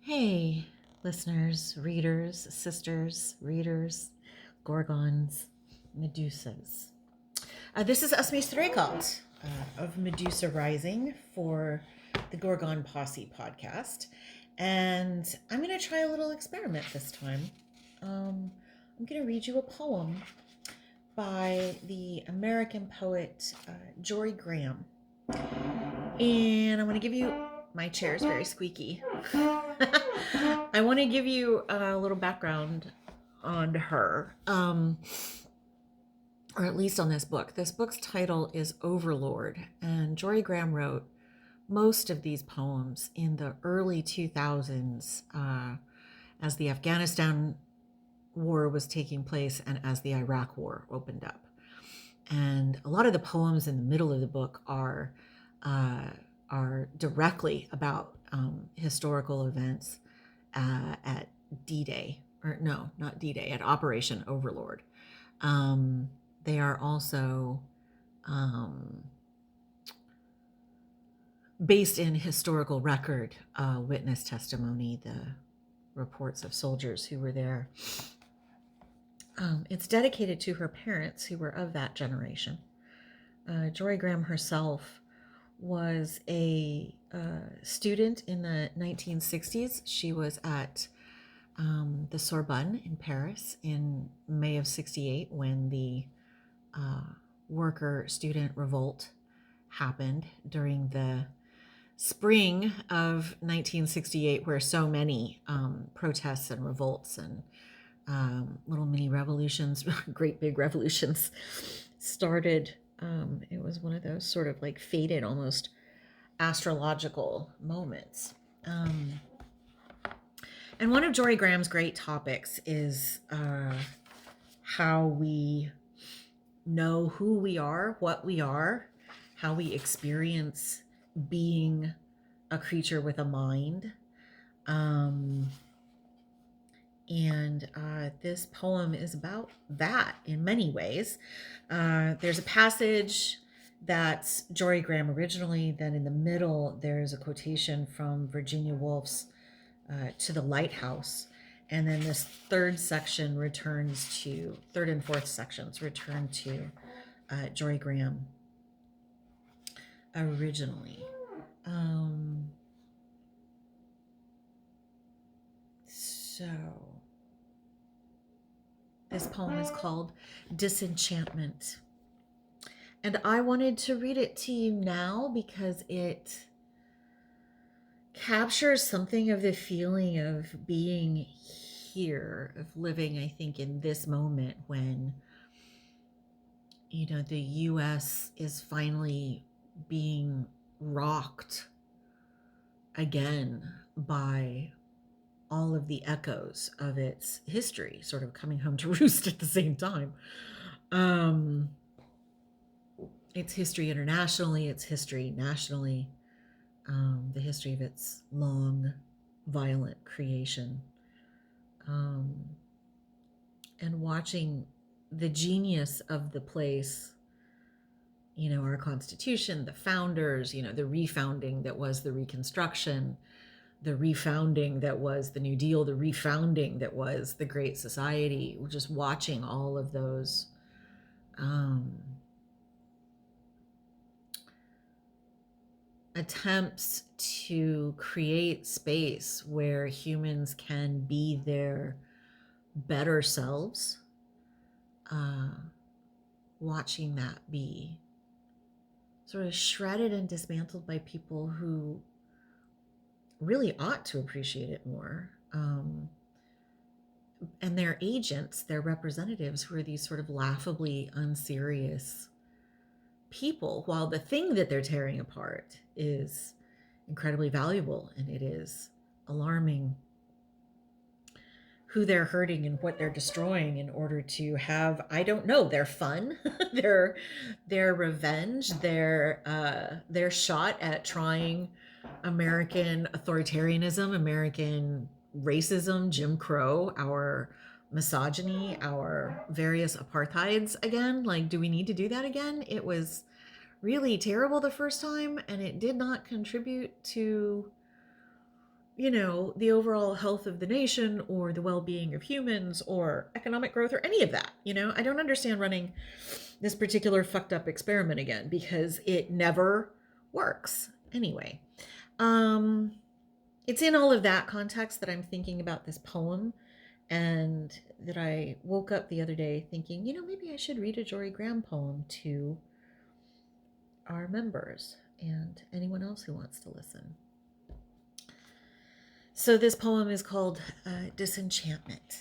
Hey, listeners, readers, sisters, readers, gorgons, medusas. This is Esmée of Medusa Rising for the Gorgon Posse podcast. And I'm going to try a little experiment this time. I'm going to read you a poem by the American poet Jorie Graham. And I'm going to give you, my chair is very squeaky. I want to give you a little background on her, or at least on this book. This book's title is Overlord, and Jorie Graham wrote most of these poems in the early 2000s as the Afghanistan war was taking place and as the Iraq war opened up. And a lot of the poems in the middle of the book are directly about historical events at D-Day, or no, not D-Day, at Operation Overlord. They are also based in historical record, witness testimony, the reports of soldiers who were there. It's dedicated to her parents who were of that generation. Jorie Graham herself was a student in the 1960s. She was at the Sorbonne in Paris in May of 68 when the worker-student revolt happened during the spring of 1968, where so many protests and revolts and little mini revolutions, great big revolutions started. It was one of those sort of like fated, almost astrological moments. And one of Jorie Graham's great topics is how we know who we are, what we are, how we experience being a creature with a mind. And this poem is about that in many ways. There's a passage that's Jorie Graham originally, then in the middle, there's a quotation from Virginia Woolf's To the Lighthouse. And then this third and fourth sections return to Jorie Graham originally. So this poem is called Disenchantment. And I wanted to read it to you now because it captures something of the feeling of being here, of living, I think, in this moment when, the US is finally being rocked again by all of the echoes of its history sort of coming home to roost at the same time. Its history internationally, its history nationally, the history of its long, violent creation. And watching the genius of the place, our Constitution, the founders, the refounding that was the Reconstruction, the refounding that was the New Deal, the refounding that was the Great Society. We're just watching all of those attempts to create space where humans can be their better selves, watching that be sort of shredded and dismantled by people who really ought to appreciate it more. And their agents, their representatives, who are these sort of laughably unserious people, while the thing that they're tearing apart is incredibly valuable, and it is alarming who they're hurting and what they're destroying in order to have, I don't know, their fun, their revenge, their shot at trying American authoritarianism, American racism, Jim Crow, our misogyny, our various apartheids again. Like, do we need to do that again? It was really terrible the first time, and it did not contribute to the overall health of the nation or the well-being of humans or economic growth or any of that. I don't understand running this particular fucked up experiment again because it never works. Anyway, it's in all of that context that I'm thinking about this poem, and that I woke up the other day thinking, maybe I should read a Jorie Graham poem to our members and anyone else who wants to listen. So this poem is called Disenchantment.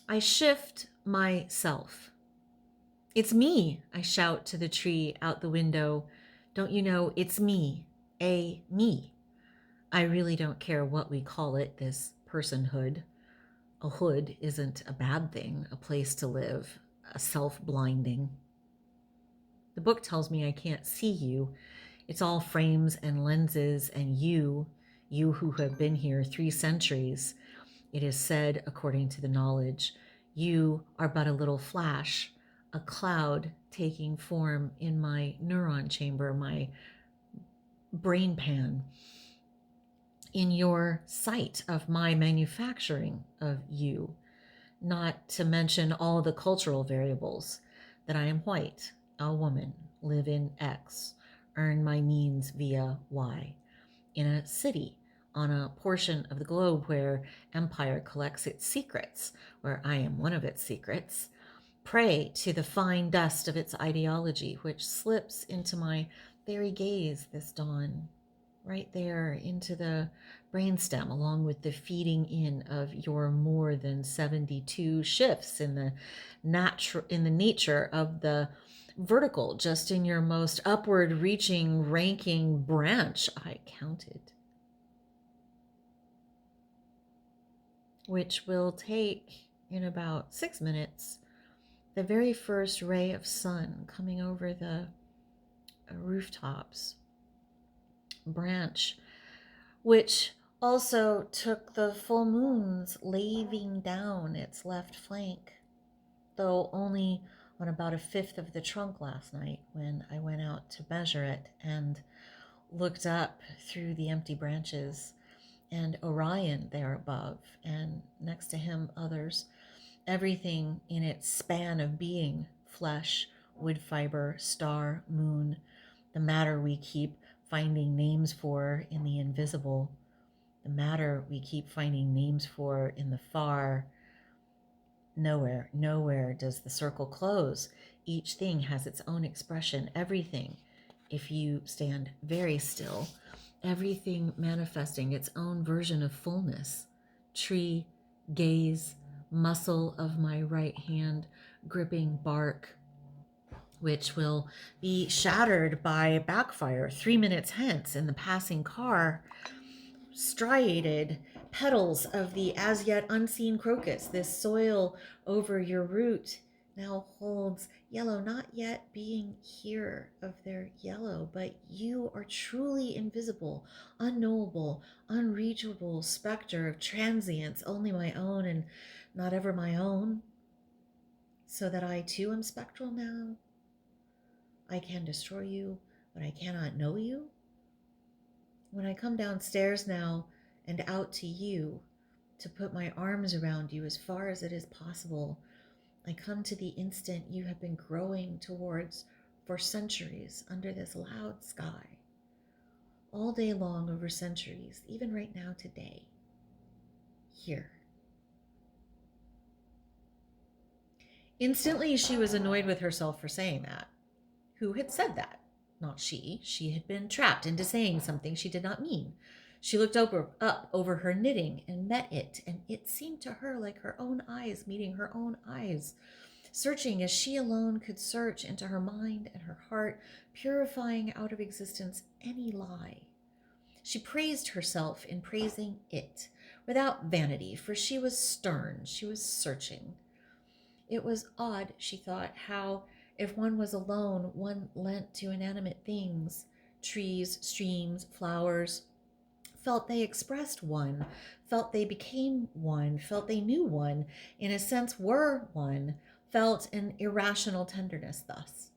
I shift myself. It's me, I shout to the tree out the window. Don't you know it's me, me. I really don't care what we call it, this personhood. A hood isn't a bad thing, a place to live, a self-blinding. The book tells me I can't see you. It's all frames and lenses, and you who have been here 3 centuries, it is said, according to the knowledge, you are but a little flash, a cloud taking form in my neuron chamber, my brain pan, in your sight of my manufacturing of you, not to mention all the cultural variables, that I am white, a woman, live in X, earn my means via Y, in a city on a portion of the globe where empire collects its secrets, where I am one of its secrets, prey to the fine dust of its ideology, which slips into my very gaze this dawn, right there into the brainstem, along with the feeding in of your more than 72 shifts in the nature of the vertical, just in your most upward reaching ranking branch, I counted, which will take in about 6 minutes the very first ray of sun coming over the rooftops branch, which also took the full moon's laving down its left flank, though only on about 1/5 of the trunk last night when I went out to measure it and looked up through the empty branches, and Orion there above, and next to him others, everything in its span of being, flesh, wood fiber, star, moon, the matter we keep finding names for in the invisible, the matter we keep finding names for in the far. Nowhere does the circle close. Each thing has its own expression. Everything, if you stand very still, everything manifesting its own version of fullness. Tree, gaze, muscle of my right hand gripping bark, which will be shattered by backfire 3 minutes hence in the passing car. Striated petals of the as yet unseen crocus, this soil over your root now holds yellow, not yet being here of their yellow, but you are truly invisible, unknowable, unreachable specter of transience, only my own and not ever my own, so that I too am spectral now. I can destroy you, but I cannot know you. When I come downstairs now and out to you, to put my arms around you as far as it is possible, I come to the instant you have been growing towards for centuries under this loud sky, all day long over centuries, even right now today, here. Instantly, she was annoyed with herself for saying that. Who had said that? Not she. She had been trapped into saying something she did not mean. She looked up over her knitting and met it, and it seemed to her like her own eyes meeting her own eyes, searching as she alone could search into her mind and her heart, purifying out of existence any lie. She praised herself in praising it, without vanity, for she was stern, she was searching. It was odd, she thought, how, if one was alone, one lent to inanimate things, trees, streams, flowers, felt they expressed one, felt they became one, felt they knew one, in a sense were one, felt an irrational tenderness thus.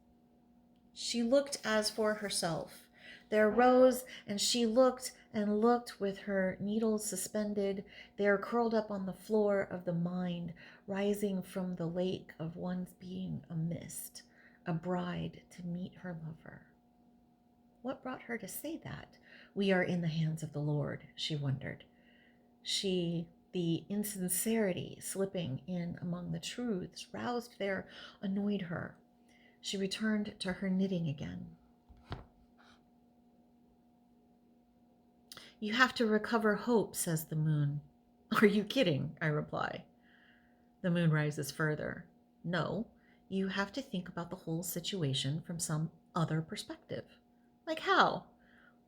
She looked as for herself. there rose, and she looked and looked with her needles suspended, there curled up on the floor of the mind, rising from the lake of one's being a mist, a bride to meet her lover. What brought her to say that? We are in the hands of the Lord, she wondered. The insincerity slipping in among the truths roused there, annoyed her. She returned to her knitting again. You have to recover hope, says the moon. Are you kidding? I reply. The moon rises further. No, you have to think about the whole situation from some other perspective. Like how?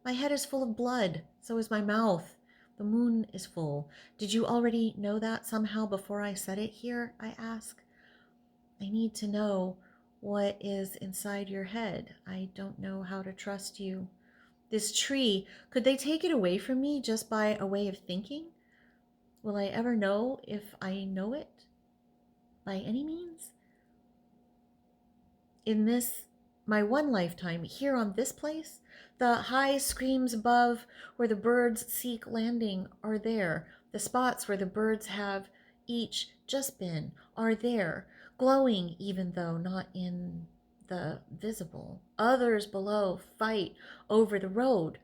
My head is full of blood, so is my mouth. The moon is full. Did you already know that somehow before I said it here? I ask. I need to know what is inside your head. I don't know how to trust you. This tree, could they take it away from me just by a way of thinking? Will I ever know if I know it? By any means? In this, my one lifetime, here on this place, the high screams above where the birds seek landing are there. The spots where the birds have each just been are there, glowing even though not in the visible. Others below fight over the road.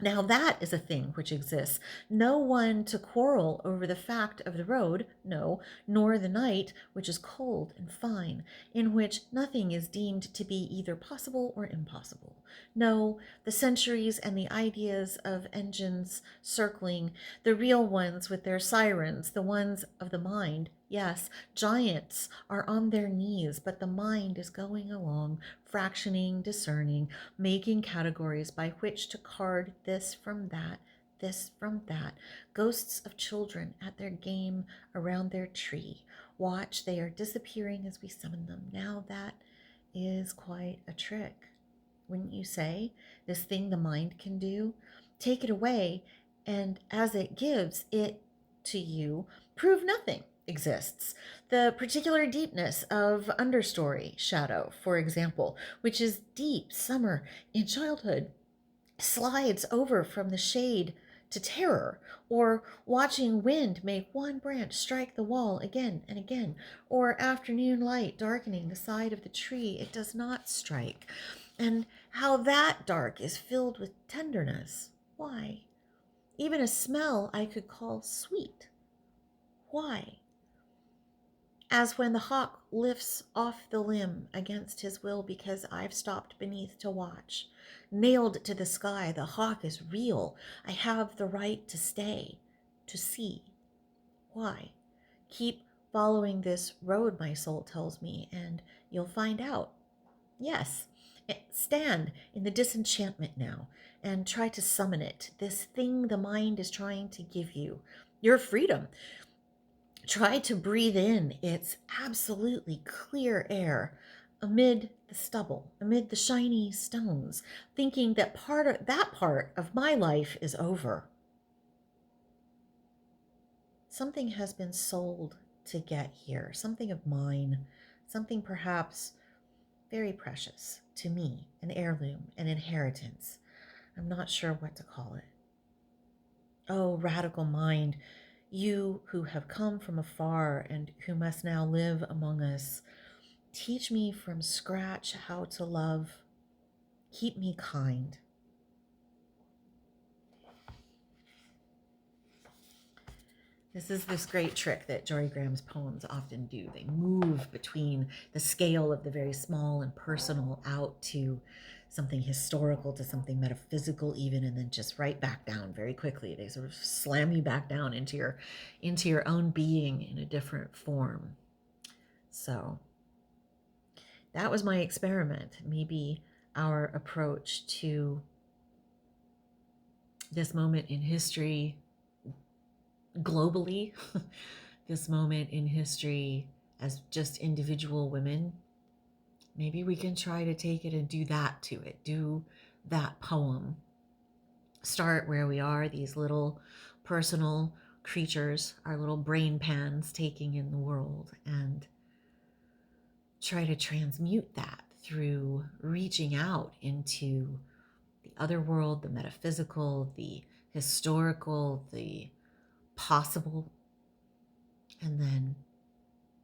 Now that is a thing which exists. No one to quarrel over the fact of the road, no, nor the night, which is cold and fine, in which nothing is deemed to be either possible or impossible. No, the centuries and the ideas of engines circling, the real ones with their sirens, the ones of the mind. Yes, giants are on their knees, but the mind is going along, fractioning, discerning, making categories by which to card this from that, this from that. Ghosts of children at their game around their tree. Watch, they are disappearing as we summon them. Now that is quite a trick, wouldn't you say? This thing the mind can do. Take it away, and as it gives it to you, prove nothing exists. The particular deepness of understory shadow, for example, which is deep summer in childhood, slides over from the shade to terror, or watching wind make one branch strike the wall again and again, or afternoon light darkening the side of the tree it does not strike, and how that dark is filled with tenderness. Why? Even a smell I could call sweet. Why? As when the hawk lifts off the limb against his will because I've stopped beneath to watch. Nailed to the sky, the hawk is real. I have the right to stay, to see. Why? Keep following this road, my soul tells me, and you'll find out. Yes, stand in the disenchantment now and try to summon it, this thing the mind is trying to give you, your freedom. Try to breathe in its absolutely clear air amid the stubble, amid the shiny stones, thinking that part of my life is over. Something has been sold to get here, something of mine, something perhaps very precious to me, an heirloom, an inheritance. I'm not sure what to call it. Oh, radical mind, you who have come from afar and who must now live among us, teach me from scratch how to love. Keep me kind. This is this great trick that Jorie Graham's poems often do. They move between the scale of the very small and personal out to something historical, to something metaphysical even, and then just right back down very quickly. They sort of slam you back down into your own being in a different form. So that was my experiment. Maybe our approach to this moment in history globally, this moment in history as just individual women, maybe we can try to take it and do that to it, do that poem. Start where we are, these little personal creatures, our little brain pans taking in the world, and try to transmute that through reaching out into the other world, the metaphysical, the historical, the possible, and then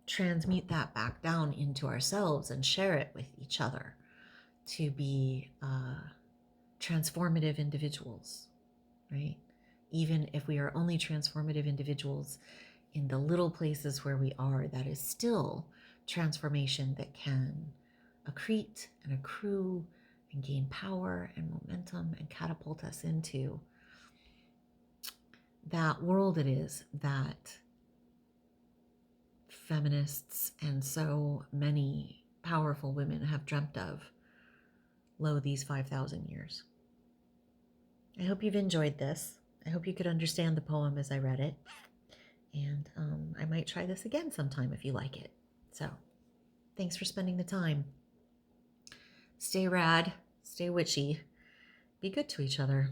transmute that back down into ourselves and share it with each other to be transformative individuals, right? Even if we are only transformative individuals in the little places where we are, that is still transformation that can accrete and accrue and gain power and momentum and catapult us into that world it is that feminists and so many powerful women have dreamt of, lo, these 5,000 years. I hope you've enjoyed this. I hope you could understand the poem as I read it. And I might try this again sometime if you like it. So thanks for spending the time. Stay rad, stay witchy, be good to each other.